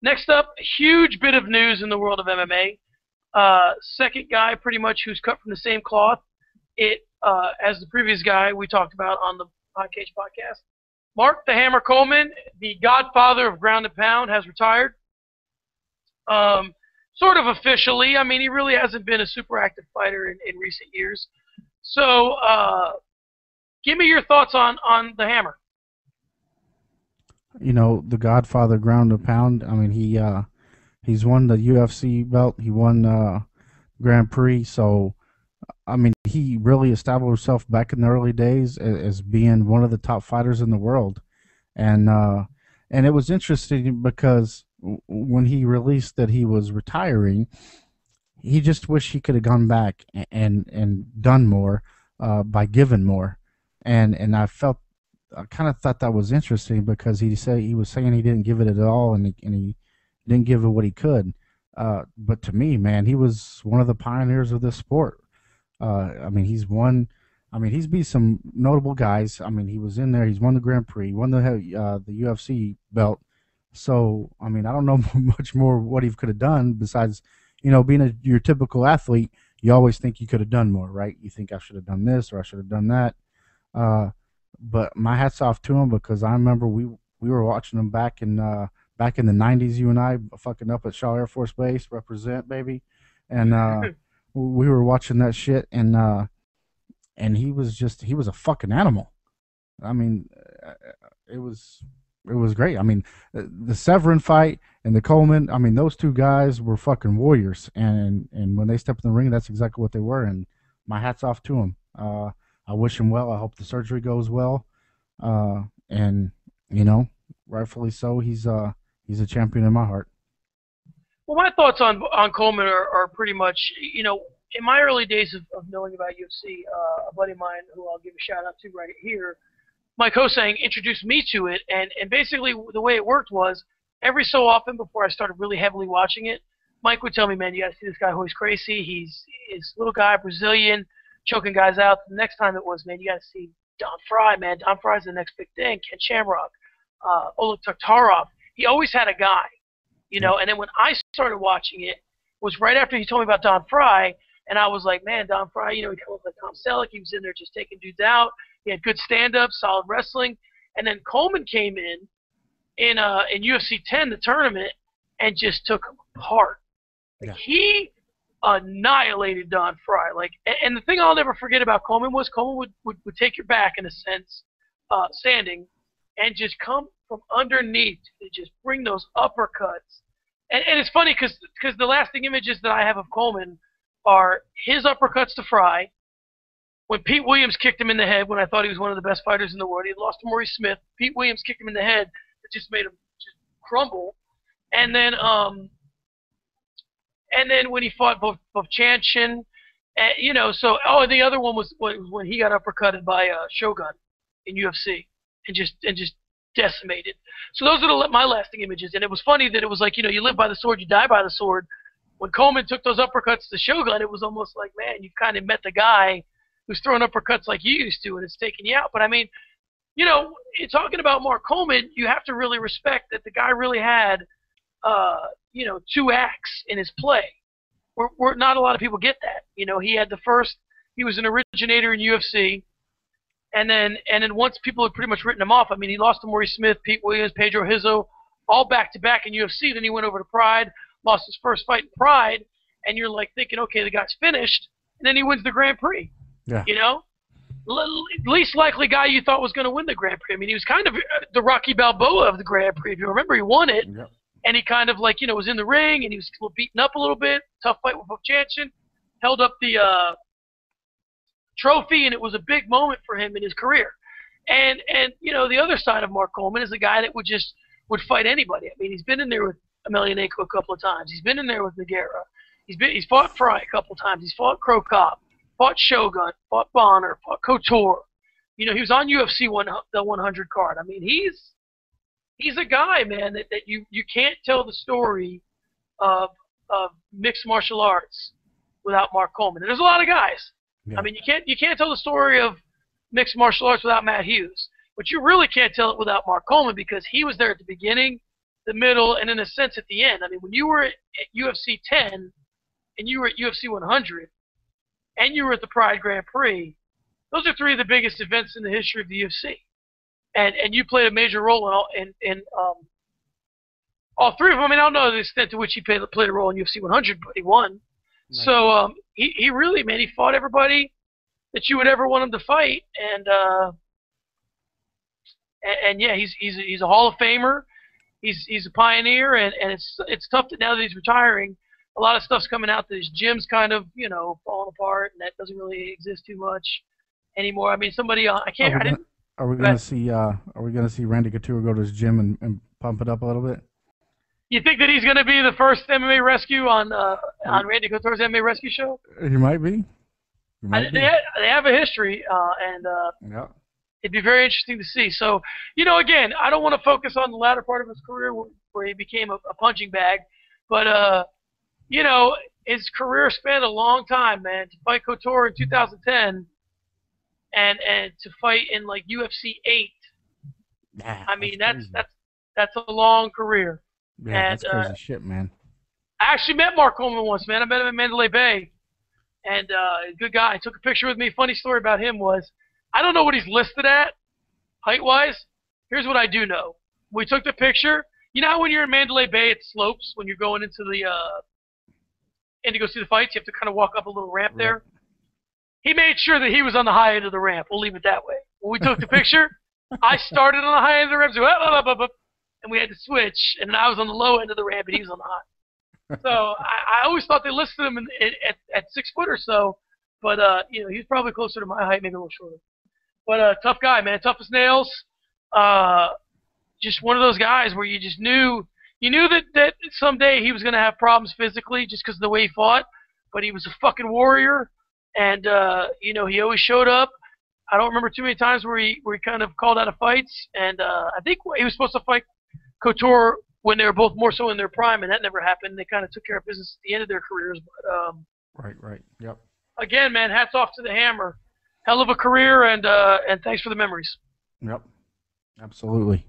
Next up, a huge bit of news in the world of MMA. Second guy, pretty much, who's cut from the same cloth. As the previous guy we talked about on the Podcage podcast. Mark the Hammer Coleman, the godfather of ground and pound, has retired. Sort of officially. I mean, he really hasn't been a super active fighter in recent years. So, give me your thoughts on the Hammer. You know, the Godfather ground and pound. I mean, he's won the UFC belt. He won Grand Prix. So, I mean, he really established himself back in the early days as being one of the top fighters in the world, and it was interesting because when he released that he was retiring, he just wished he could have gone back and done more by giving more, and I kind of thought that was interesting because he was saying he didn't give it at all, and he didn't give it what he could. But to me, man, he was one of the pioneers of this sport. I mean, he's won. I mean, he's beat some notable guys. I mean, he was in there. He's won the Grand Prix, won the UFC belt. So, I mean, I don't know much more what he could have done besides, being your typical athlete. You always think you could have done more, right? You think I should have done this or I should have done that. But my hats off to him because I remember we were watching him back in the '90s. You and I fucking up at Shaw Air Force Base, represent baby, and we were watching that shit, and he was a fucking animal. I mean, it was great. I mean, the Severin fight and the Coleman. I mean, those two guys were fucking warriors, and when they stepped in the ring, that's exactly what they were. And my hats off to them. I wish him well. I hope the surgery goes well. And rightfully so. He's a champion in my heart. Well, my thoughts on Coleman are pretty much, in my early days of knowing about UFC, a buddy of mine who I'll give a shout out to right here, Mike Hosang, introduced me to it, and basically the way it worked was every so often before I started really heavily watching it, Mike would tell me, man, you got to see this guy who's crazy. He's little guy, Brazilian, choking guys out. The next time it was, man, you got to see Don Fry, man. Don Fry's the next big thing. Ken Shamrock, Oleg Taktarov. He always had a guy, And then when I started watching it, was right after he told me about Don Fry, and I was like, man, Don Fry, he came up like Tom Selleck. He was in there just taking dudes out. He had good stand-up, solid wrestling. And then Coleman came in UFC 10, the tournament, and just took him apart. Like, he annihilated Don Fry. And the thing I'll never forget about Coleman was Coleman would take your back, in a sense, standing, and just come from underneath and just bring those uppercuts. And it's funny because the lasting images that I have of Coleman are his uppercuts to Fry, when Pete Williams kicked him in the head when I thought he was one of the best fighters in the world. He had lost to Maurice Smith. Pete Williams kicked him in the head. It just made him just crumble. And then when he fought Chanchin, and the other one was when he got uppercutted by Shogun in UFC and just decimated. So those are my lasting images. And it was funny that it was like, you live by the sword, you die by the sword. When Coleman took those uppercuts to Shogun, it was almost like, man, you kind of met the guy who's throwing uppercuts like you used to, and it's taking you out. But I mean, talking about Mark Coleman, you have to really respect that the guy really had, two acts in his play. Where not a lot of people get that. He had he was an originator in UFC, and then once people had pretty much written him off, I mean, he lost to Maurice Smith, Pete Williams, Pedro Hizzo, all back-to-back in UFC. Then he went over to Pride, lost his first fight in Pride, and you're like thinking, okay, the guy's finished, and then he wins the Grand Prix. Yeah. Least likely guy you thought was going to win the Grand Prix. I mean, he was kind of the Rocky Balboa of the Grand Prix. If you remember, he won it, and he kind of was in the ring, and he was beaten up a little bit. Tough fight with Chanchin, held up the trophy, and it was a big moment for him in his career. And the other side of Mark Coleman is a guy that would fight anybody. I mean, he's been in there with Emelianenko a couple of times. He's been in there with Nogueira. He's fought Fry a couple of times. He's fought Crow Cop, fought Shogun, fought Bonner, fought Couture. He was on UFC the 100 card. I mean, he's a guy, man, that you can't tell the story of mixed martial arts without Mark Coleman. And there's a lot of guys. Yeah. I mean, you can't tell the story of mixed martial arts without Matt Hughes, but you really can't tell it without Mark Coleman because he was there at the beginning, the middle, and in a sense at the end. I mean, when you were at UFC 10 and you were at UFC 100 and you were at the Pride Grand Prix, those are three of the biggest events in the history of the UFC. And you played a major role in all three of them. I mean, I don't know the extent to which he played a role in UFC 100, but he won. Right. So he really, man, he fought everybody that you would ever want him to fight, and yeah, he's a Hall of Famer. He's a pioneer, and it's tough that now that he's retiring, a lot of stuff's coming out that his gym's kind of falling apart, and that doesn't really exist too much anymore. I mean, somebody I can't. Are we gonna see Randy Couture go to his gym and pump it up a little bit? You think that he's gonna be the first MMA rescue on Randy Couture's MMA rescue show? He might be. They have a history, and yeah. It'd be very interesting to see. So, again, I don't want to focus on the latter part of his career where he became a punching bag, but his career spanned a long time, man. To fight Couture in 2010, and to fight in like UFC 8. I mean, that's a long career. Yeah, that's crazy shit, man. I actually met Mark Coleman once, man. I met him in Mandalay Bay, and good guy. He took a picture with me. Funny story about him was, I don't know what he's listed at, height-wise. Here's what I do know. We took the picture. You know how when you're in Mandalay Bay, it slopes when you're going into the and to go see the fights, you have to kind of walk up a little ramp there. He made sure that he was on the high end of the ramp. We'll leave it that way. When we took the picture, I started on the high end of the ramp, so and we had to switch, and I was on the low end of the ramp, and he was on the high. So I always thought they listed him at 6 foot or so, but he's probably closer to my height, maybe a little shorter. But tough guy, man, tough as nails. Just one of those guys where you just knew that someday he was going to have problems physically just because of the way he fought, but he was a fucking warrior, and he always showed up. I don't remember too many times where he kind of called out of fights, and I think he was supposed to fight Couture when they were both more so in their prime, and that never happened. They kind of took care of business at the end of their careers. But right, yep. Again, man, hats off to the Hammer. Hell of a career, and thanks for the memories. Yep, absolutely.